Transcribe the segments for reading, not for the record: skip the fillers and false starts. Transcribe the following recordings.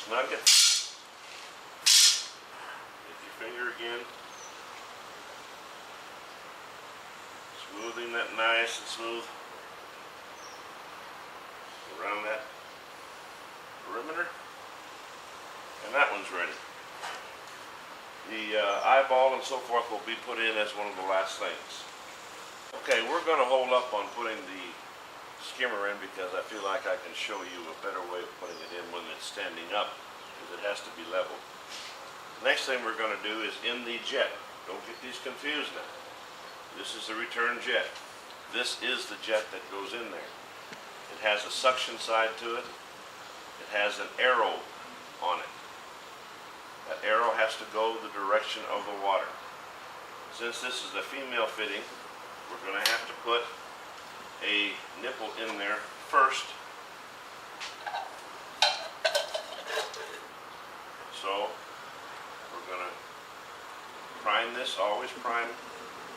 snug it. Take your finger again. Smoothing that nice and smooth around that perimeter. And that one's ready. The eyeball and so forth will be put in as one of the last things. Okay, we're going to hold up on putting the skimmer in because I feel like I can show you a better way of putting it in when it's standing up, because it has to be leveled. The next thing we're going to do is in the jet. Don't get these confused now. This is the return jet. This is the jet that goes in there. It has a suction side to it. It has an arrow on it. That arrow has to go the direction of the water. Since this is a female fitting, we're going to have to put a nipple in there first. So we're going to prime this. Always prime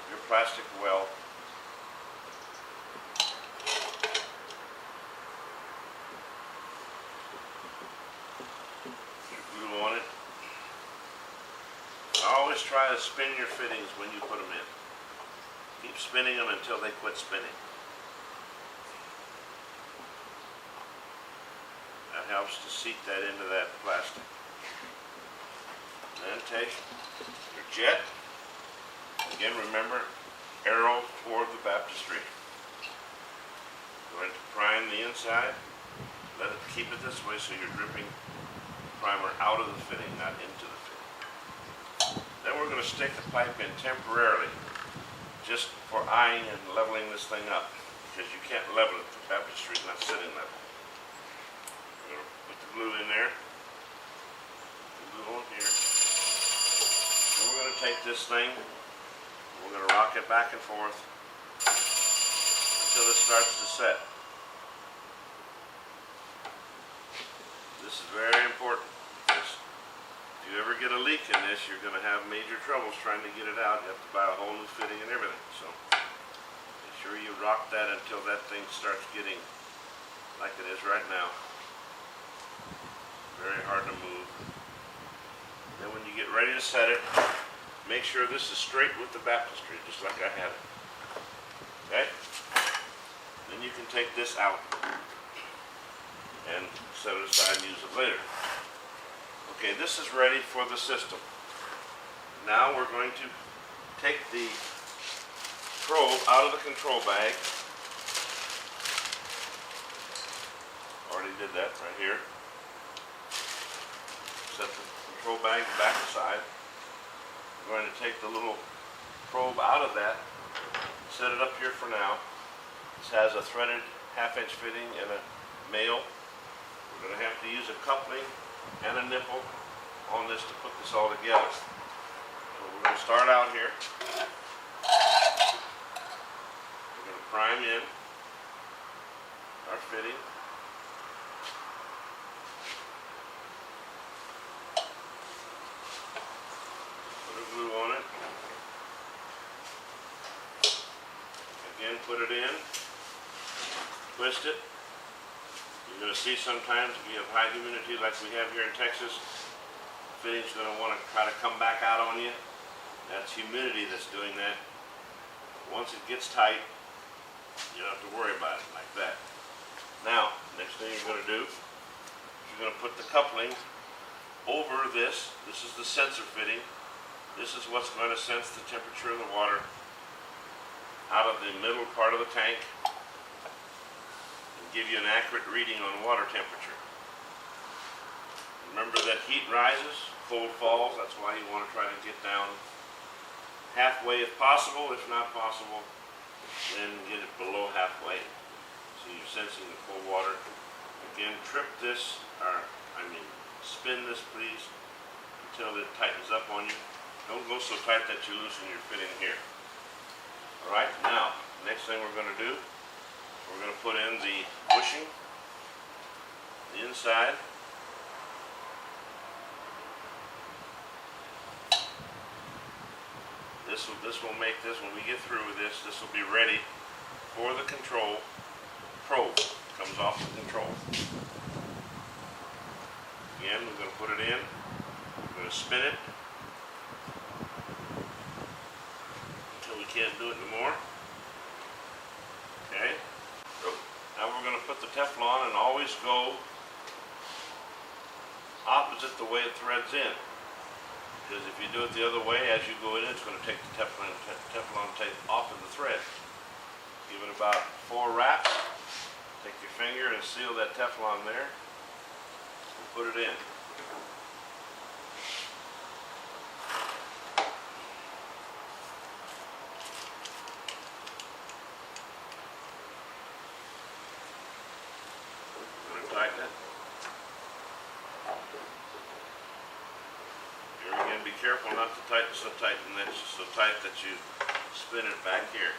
your plastic well. Your glue on it. Always try to spin your fittings when you put them in. Keep spinning them until they quit spinning. That helps to seat that into that plastic. Then take your jet. Again, remember, arrow toward the baptistry. Going to prime the inside. Let it keep it this way so you're dripping primer out of the fitting, not into the fitting. Then we're going to stick the pipe in temporarily, just for eyeing and leveling this thing up, because you can't level it. The baptistry is not sitting level. We're going to put the glue in there. Glue on here. Then we're going to take this thing. We're going to rock it back and forth until it starts to set. This is very important, because if you ever get a leak in this, you're going to have major troubles trying to get it out. You have to buy a whole new fitting and everything. So make sure you rock that until that thing starts getting like it is right now. Very hard to move. Then when you get ready to set it, make sure this is straight with the baptistry, just like I had it. Okay? Then you can take this out and set it aside and use it later. Okay, this is ready for the system. Now we're going to take the probe out of the control bag. Already did that right here. Set the control bag back aside. We're going to take the little probe out of that, set it up here for now. This has a threaded 1/2 inch fitting and a male. We're going to have to use a coupling and a nipple on this to put this all together. So we're going to start out here. We're going to prime in our fitting. Put a glue on it. Again, put it in. Twist it. You're going to see sometimes if you have high humidity like we have here in Texas, the fitting's going to want to try to come back out on you. That's humidity that's doing that. Once it gets tight, you don't have to worry about it like that. Now, next thing you're going to do, you're going to put the coupling over this. This is the sensor fitting. This is what's going to sense the temperature of the water out of the middle part of the tank. Give you an accurate reading on water temperature. Remember that heat rises, cold falls. That's why you want to try to get down halfway if possible. If not possible, then get it below halfway. So you're sensing the cold water. Again, trip this, spin this please until it tightens up on you. Don't go so tight that you loosen your fitting here. Alright, now, next thing we're going to do, we're going to put in the bushing, the inside. This will make this, when we get through with this, this will be ready for the control probe. Comes off the control. Again, we're going to put it in. We're going to spin it until we can't do it anymore. Okay. Now we're going to put the Teflon and always go opposite the way it threads in. Because if you do it the other way, as you go in, it's going to take the Teflon tape off of the thread. Give it about 4 wraps. Take your finger and seal that Teflon there. And put it in. Tighten it. Here again, be careful not to tighten so tight that you spin it back here.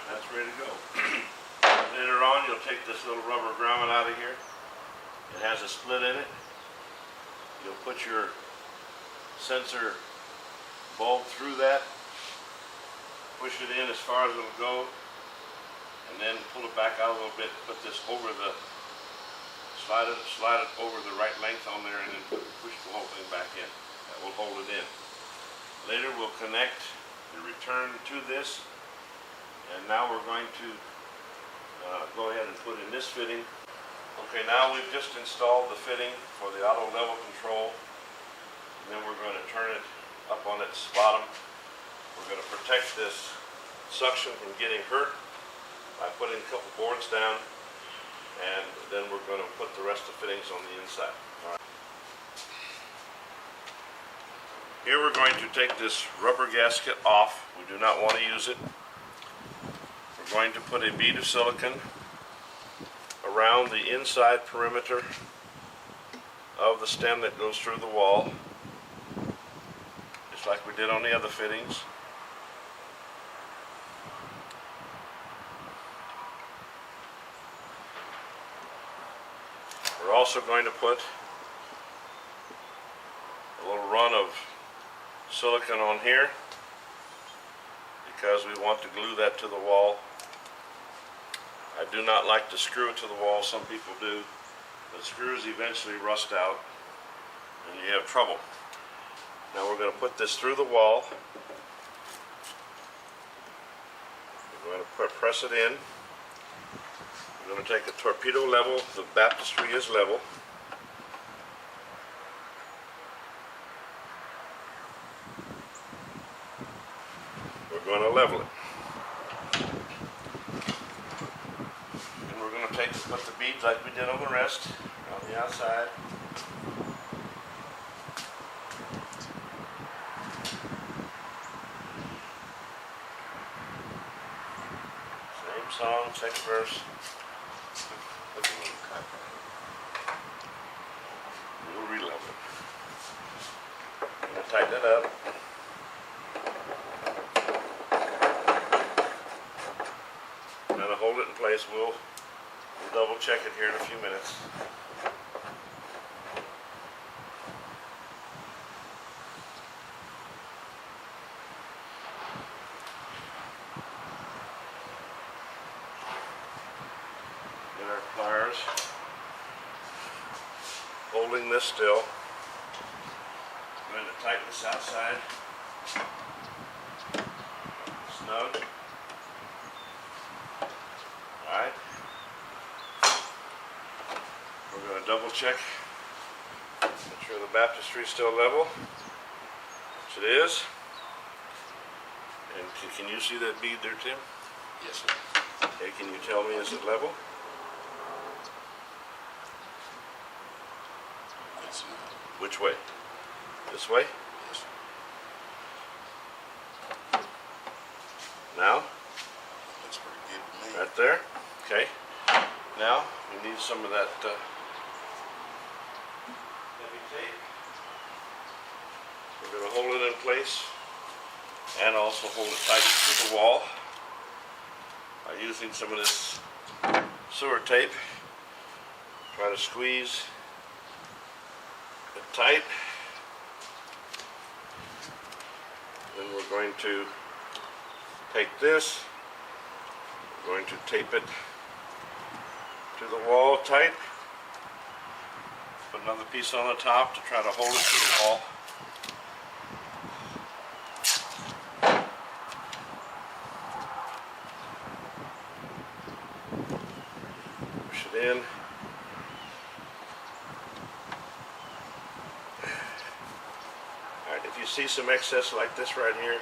That's ready to go. Later on, you'll take this little rubber grommet out of here. It has a split in it. You'll put your sensor bulb through that, push it in as far as it'll go, and then pull it back out a little bit. Put this over the, slide it over the right length on there, and then push the whole thing back in. That will hold it in. Later, we'll connect the return to this. And now we're going to go ahead and put in this fitting. Okay, now we've just installed the fitting for the auto level control. And then we're going to turn it up on its bottom. We're going to protect this suction from getting hurt by putting a couple boards down. And then we're going to put the rest of the fittings on the inside. All right. Here we're going to take this rubber gasket off. We do not want to use it. We're going to put a bead of silicone around the inside perimeter of the stem that goes through the wall, just like we did on the other fittings. We're also going to put a little run of silicone on here because we want to glue that to the wall. I do not like to screw it to the wall. Some people do, but screws eventually rust out and you have trouble. Now we're going to put this through the wall. We're going to press it in. We're going to take a torpedo level. The baptistry is level. We're going to level it. Put the beads like we did on the rest, on the outside. Same song, second verse. We'll re-level it. I'm going to tighten it up. I'm going to hold it in place. We'll double check it here in a few minutes. Get our pliers. Holding this still. I'm going to tighten this outside. Snug. Alright. We're going to double check, make sure the baptistry is still level, which it is. And can you see that bead there, Tim? Yes, sir. Okay, can you tell me, is it level? Yes, sir. Which way? This way? Yes, sir. Now? Looks pretty good to me. Right there? Okay. Now, we need some of that heavy tape. We're going to hold it in place and also hold it tight to the wall. by using some of this sewer tape. Try to squeeze it tight. Then we're going to take this, we're going to tape it to the wall tight. Put another piece on the top to try to hold it to the wall. Push it in. Alright, if you see some excess like this right here,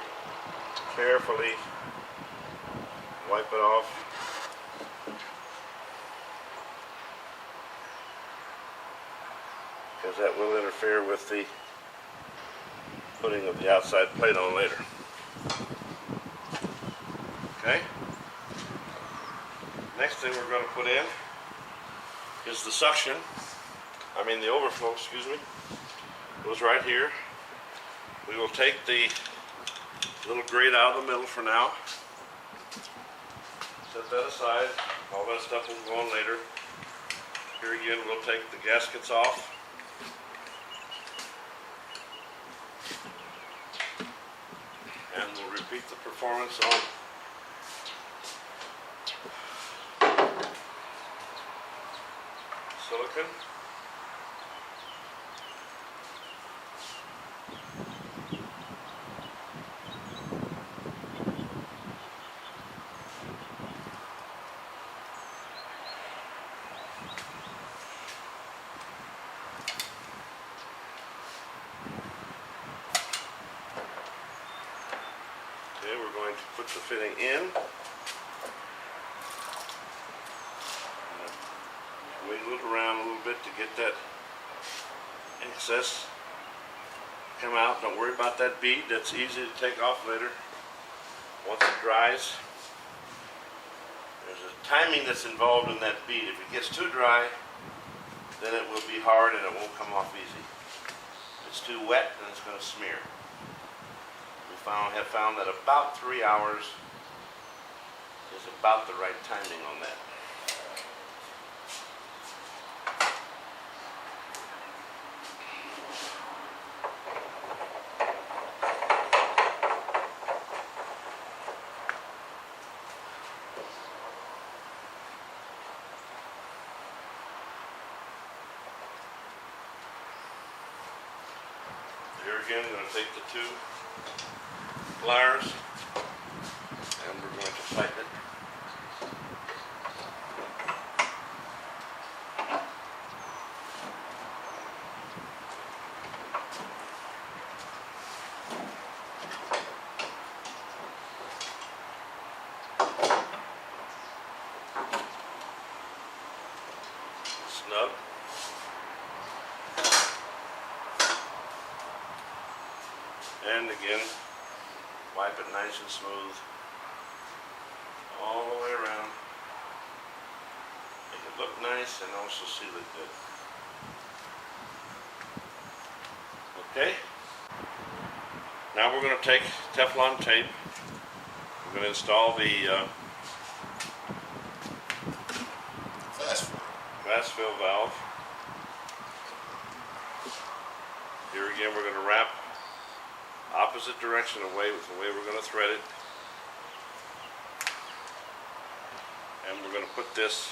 carefully wipe it off. Because that will interfere with the putting of the outside plate on later. Okay? Next thing we're going to put in is the suction. The overflow, excuse me. Goes right here. We will take the little grate out of the middle for now. Set that aside. All that stuff will go on later. Here again, we'll take the gaskets off. And we'll repeat the performance on silicone. Okay, we're going to put the fitting in. Wiggle it around a little bit to get that excess come out. Don't worry about that bead. That's easy to take off later once it dries. There's a timing that's involved in that bead. If it gets too dry, then it will be hard and it won't come off easy. If it's too wet, then it's going to smear. Have found that about 3 hours is about the right timing on that. Here again, I'm going to take the two pliers and we're going to tighten it. Snug. And again, wipe it nice and smooth all the way around. Make it look nice and also seal it good. Okay. Now we're going to take Teflon tape. We're going to install the fast fill valve. Here again, we're going to wrap opposite direction away with the way we're going to thread it. And we're going to put this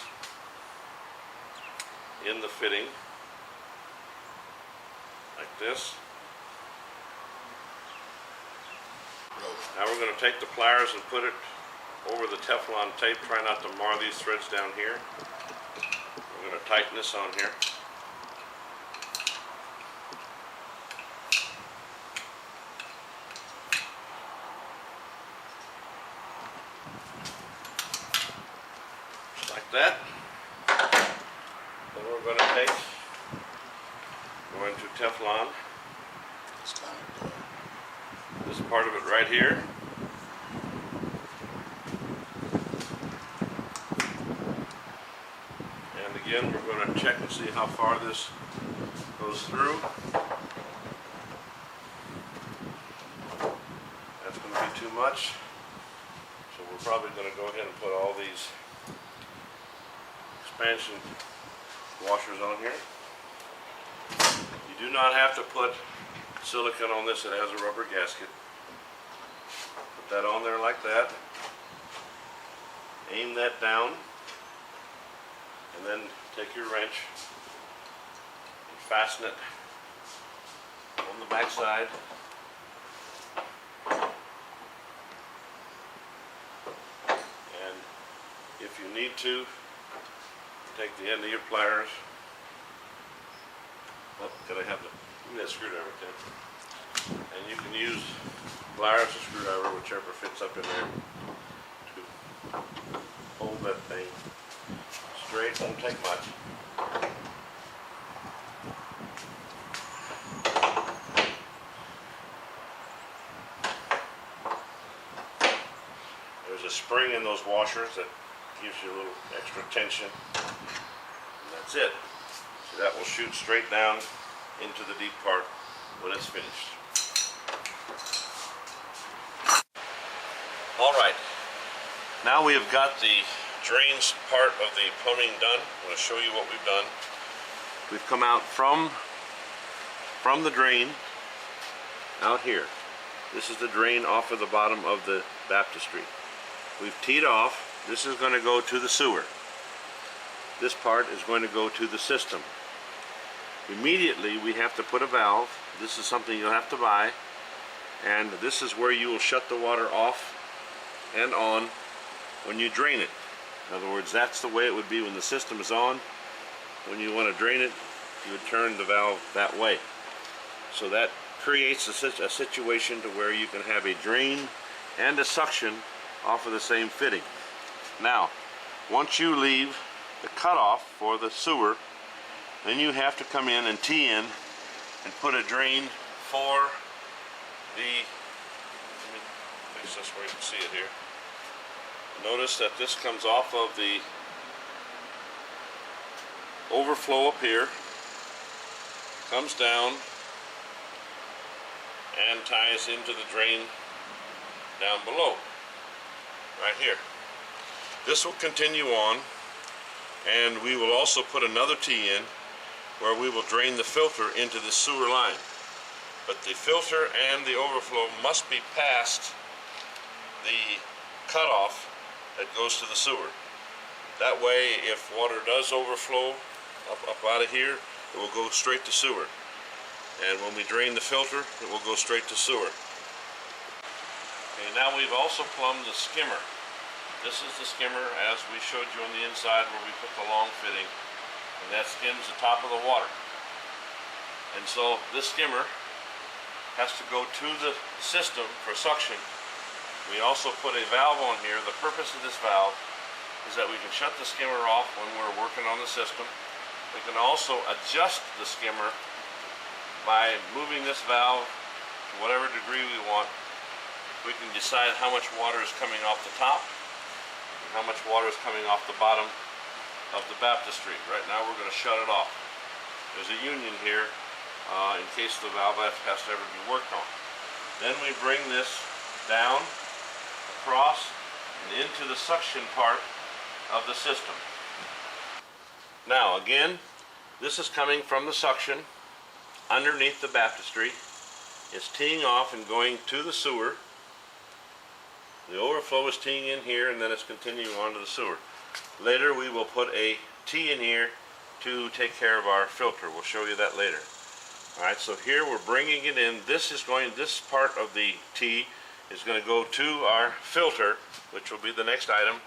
in the fitting like this. Now we're going to take the pliers and put it over the Teflon tape. Try not to mar these threads down here. We're going to tighten this on here. That. Then we're going to go into Teflon, this part of it right here, and again we're going to check and see how far this goes through. That's going to be too much. So we're probably going to go ahead and put all these expansion washers on here. You do not have to put silicone on this, it has a rubber gasket. Put that on there like that. Aim that down, and then take your wrench and fasten it on the back side. And if you need to, take the end of your pliers. Oh, could I have that screwdriver, Tim? And you can use pliers or screwdriver, whichever fits up in there, to hold that thing straight. Won't take much. There's a spring in those washers that gives you a little extra tension. And that's it. So that will shoot straight down into the deep part when it's finished. All right. Now we have got the drains part of the plumbing done. I'm going to show you what we've done. We've come out from the drain out here. This is the drain off of the bottom of the baptistry. We've teed off. This is going to go to the sewer. This part is going to go to the system. Immediately we have to put a valve. This is something you'll have to buy, and this is where you will shut the water off and on when you drain it. In other words, that's the way it would be when the system is on. When you want to drain it, you would turn the valve that way. So that creates a situation to where you can have a drain and a suction off of the same fitting. Now, once you leave the cutoff for the sewer, then you have to come in and tee in and put a drain for the, let me place this where you can see it here. Notice that this comes off of the overflow up here, comes down and ties into the drain down below, right here. This will continue on, and we will also put another tee in where we will drain the filter into the sewer line. But the filter and the overflow must be past the cutoff that goes to the sewer. That way, if water does overflow up out of here, it will go straight to sewer. And when we drain the filter, it will go straight to sewer. Okay, now we've also plumbed the skimmer. This is the skimmer as we showed you on the inside where we put the long fitting, and that skims the top of the water. And so this skimmer has to go to the system for suction. We also put a valve on here. The purpose of this valve is that we can shut the skimmer off when we're working on the system. We can also adjust the skimmer by moving this valve to whatever degree we want. We can decide how much water is coming off the top and how much water is coming off the bottom of the baptistry. Right now we're going to shut it off. There's a union here in case the valve has to ever be worked on. Then we bring this down, across, and into the suction part of the system. Now again, this is coming from the suction underneath the baptistry. It's teeing off and going to the sewer. The overflow is teeing in here, and then it's continuing on to the sewer. Later we will put a tee in here to take care of our filter. We'll show you that later. Alright, so here we're bringing it in. This part of the tee is going to go to our filter, which will be the next item.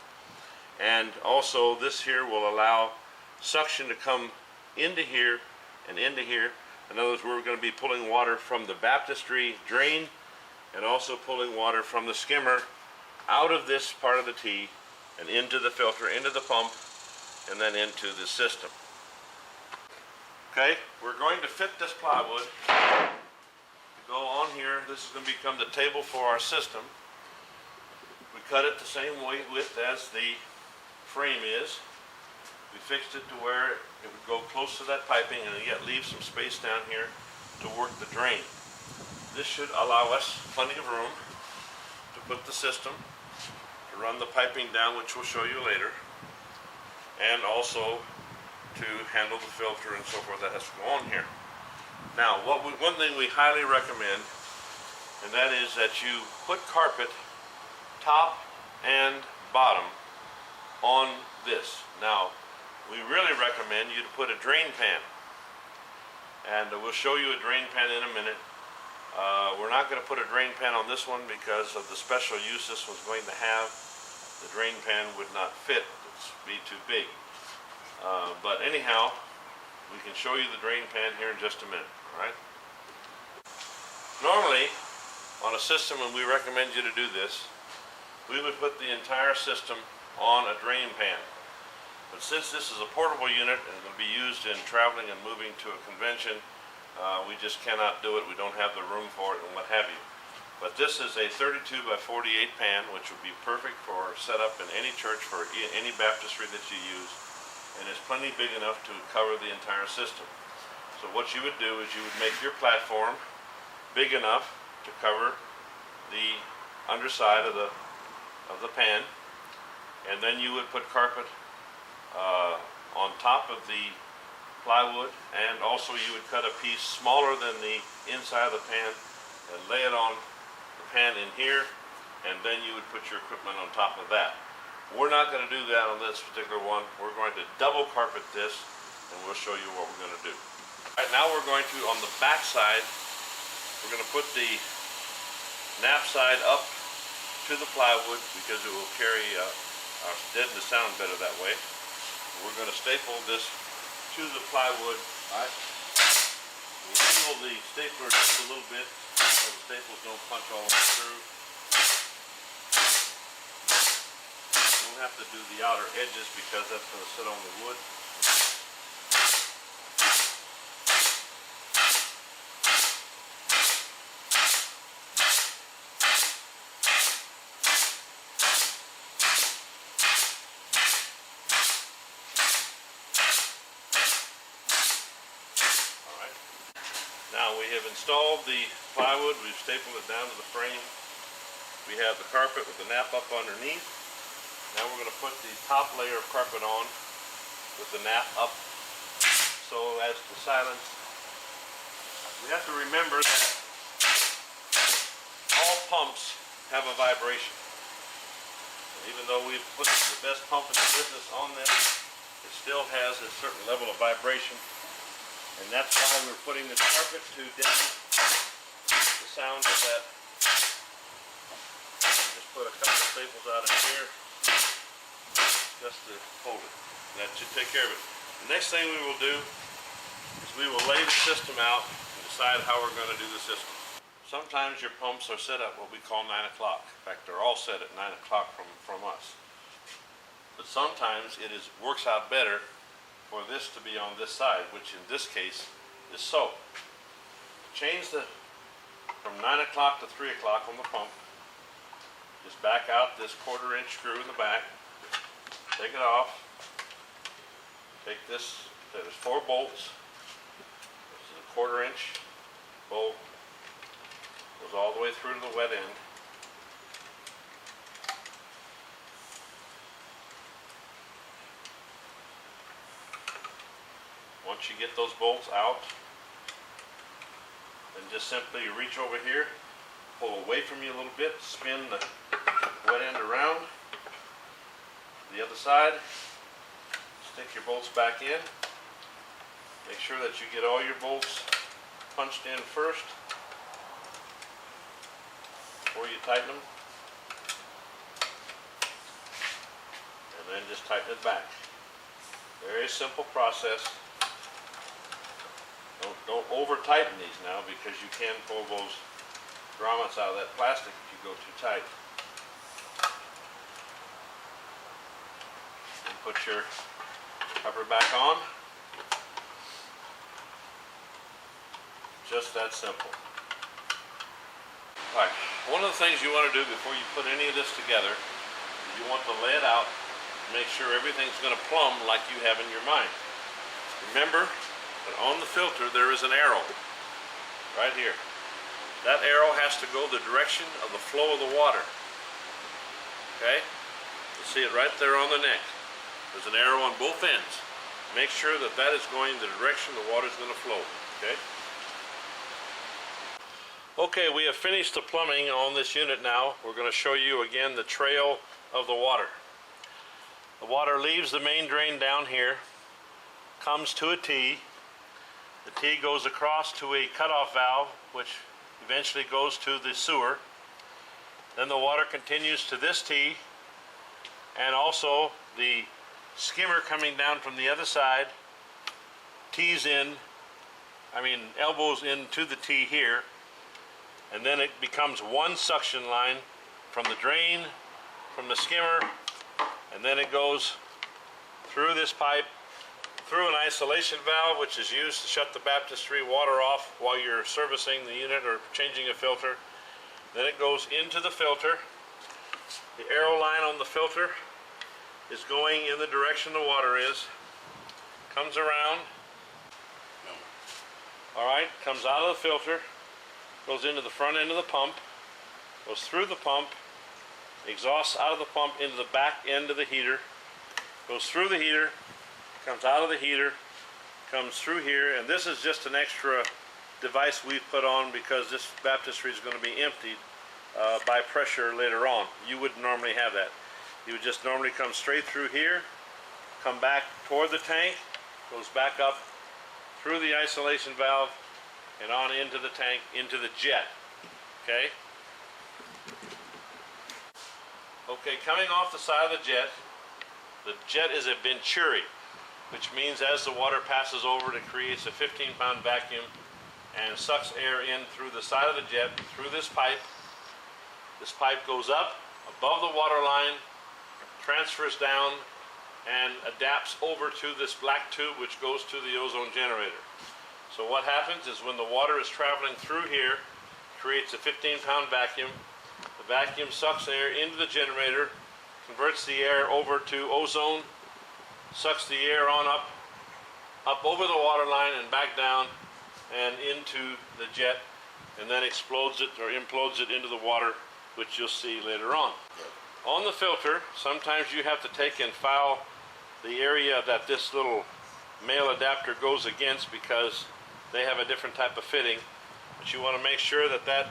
And also this here will allow suction to come into here and into here. In other words, we're going to be pulling water from the baptistry drain and also pulling water from the skimmer out of this part of the tee and into the filter, into the pump, and then into the system. Okay, we're going to fit this plywood to go on here. This is going to become the table for our system. We cut it the same width as the frame is. We fixed it to where it would go close to that piping and yet leave some space down here to work the drain. This should allow us plenty of room to put the system, to run the piping down, which we'll show you later, and also to handle the filter and so forth that has to go on here. Now, one thing we highly recommend, and that is that you put carpet top and bottom on this. Now, we really recommend you to put a drain pan, and we'll show you a drain pan in a minute. We're not going to put a drain pan on this one because of the special use this one's going to have. The drain pan would not fit, it'd be too big. But anyhow, we can show you the drain pan here in just a minute, all right? Normally, on a system, and we recommend you to do this, we would put the entire system on a drain pan. But since this is a portable unit and will be used in traveling and moving to a convention, we just cannot do it. We don't have the room for it and what have you. But this is a 32 by 48 pan, which would be perfect for setup in any church for any baptistry that you use, and it's plenty big enough to cover the entire system. So what you would do is you would make your platform big enough to cover the underside of the pan, and then you would put carpet on top of the plywood, and also you would cut a piece smaller than the inside of the pan and lay it on the pan in here, and then you would put your equipment on top of that. We're not going to do that on this particular one. We're going to double carpet this, and we'll show you what we're going to do. All right, now we're going to, on the back side, we're going to put the nap side up to the plywood because it will carry deaden the sound better that way. We're going to staple this to the plywood. All right. We'll angle the stapler just a little bit so the staples don't punch all the way through. We don't have to do the outer edges because that's going to sit on the wood. Now we have installed the plywood, we've stapled it down to the frame. We have the carpet with the nap up underneath. Now we're going to put the top layer of carpet on with the nap up so as to silence. We have to remember that all pumps have a vibration. And even though we've put the best pump in the business on them, it still has a certain level of vibration. And that's why we're putting the carpet to deaden the sound of that. Just put a couple of staples out in here just to hold it. That should take care of it. The next thing we will do is we will lay the system out and decide how we're going to do the system. Sometimes your pumps are set at what we call 9 o'clock. In fact, they're all set at 9 o'clock from us. But sometimes it works out better for this to be on this side, which in this case is so. Change from 9 o'clock to 3 o'clock on the pump. Just back out this 1/4 inch screw in the back. Take it off. Take this, there's 4 bolts. This is a 1/4 inch bolt. Goes all the way through to the wet end. Once you get those bolts out, then just simply reach over here, pull away from you a little bit, spin the wet end around the other side, stick your bolts back in. Make sure that you get all your bolts punched in first before you tighten them, and then just tighten it back. Very simple process. Don't over tighten these now because you can pull those grommets out of that plastic if you go too tight. And put your cover back on. Just that simple. Alright, one of the things you want to do before you put any of this together is you want to lay it out and make sure everything's going to plumb like you have in your mind. Remember, and on the filter there is an arrow right here. That arrow has to go the direction of the flow of the water. Okay? See it right there on the neck. There's an arrow on both ends. Make sure that that is going the direction the water is going to flow. Okay? Okay, we have finished the plumbing on this unit now. We're going to show you again the trail of the water. The water leaves the main drain down here, comes to a T. The T goes across to a cutoff valve, which eventually goes to the sewer. Then the water continues to this T, and also the skimmer coming down from the other side elbows into the T here, and then it becomes one suction line from the drain, from the skimmer, and then it goes through this pipe, through an isolation valve, which is used to shut the baptistry water off while you're servicing the unit or changing a filter. Then it goes into the filter. The arrow line on the filter is going in the direction the water is, comes around, alright, comes out of the filter, goes into the front end of the pump, goes through the pump, exhausts out of the pump into the back end of the heater, goes through the heater, comes out of the heater, comes through here, and this is just an extra device we've put on because this baptistry is going to be emptied by pressure later on. You wouldn't normally have that. You would just normally come straight through here, come back toward the tank, goes back up through the isolation valve and on into the tank, into the jet. Okay? Okay, coming off the side of the jet is a venturi, which means as the water passes over, it creates a 15-pound vacuum and sucks air in through the side of the jet, through this pipe. This pipe goes up above the water line, transfers down, and adapts over to this black tube which goes to the ozone generator. So what happens is when the water is traveling through here, it creates a 15-pound vacuum. The vacuum sucks air into the generator, converts the air over to ozone, sucks the air on up over the water line and back down and into the jet, and then explodes it or implodes it into the water, which you'll see later on. On the filter, sometimes you have to take and file the area that this little male adapter goes against because they have a different type of fitting, but you want to make sure that that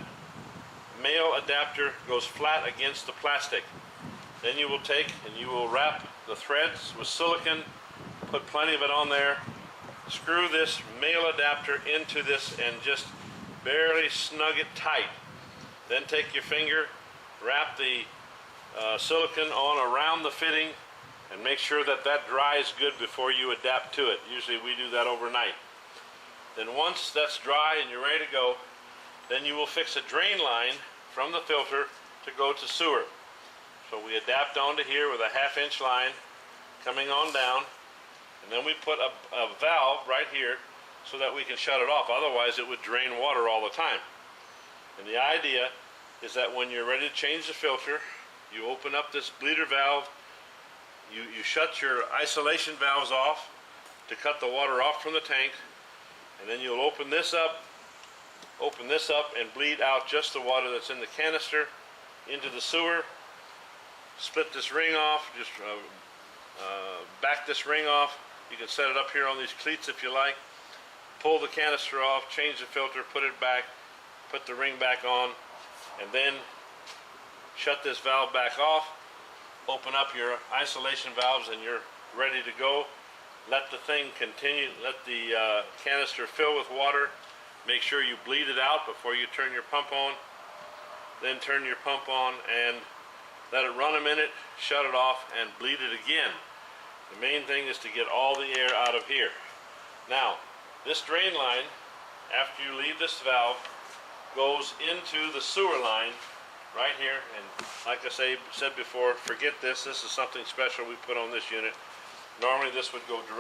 male adapter goes flat against the plastic. Then you will take and you will wrap the threads with silicone, put plenty of it on there, screw this male adapter into this and just barely snug it tight. Then take your finger, wrap the silicone on around the fitting and make sure that that dries good before you adapt to it. Usually we do that overnight. Then once that's dry and you're ready to go, then you will fix a drain line from the filter to go to sewer. So we adapt onto here with a 1/2-inch line coming on down, and then we put a valve right here so that we can shut it off. Otherwise it would drain water all the time. And the idea is that when you're ready to change the filter, you open up this bleeder valve, you shut your isolation valves off to cut the water off from the tank, and then you'll open this up and bleed out just the water that's in the canister into the sewer. Split this ring off, just back this ring off. You can set it up here on these cleats if you like. Pull the canister off, change the filter, put it back, put the ring back on, and then shut this valve back off. Open up your isolation valves and you're ready to go. Let the thing continue, let the canister fill with water. Make sure you bleed it out before you turn your pump on. Then turn your pump on and let it run a minute, shut it off, and bleed it again. The main thing is to get all the air out of here. Now, this drain line, after you leave this valve, goes into the sewer line right here. And like I said before, forget this. This is something special we put on this unit. Normally this would go directly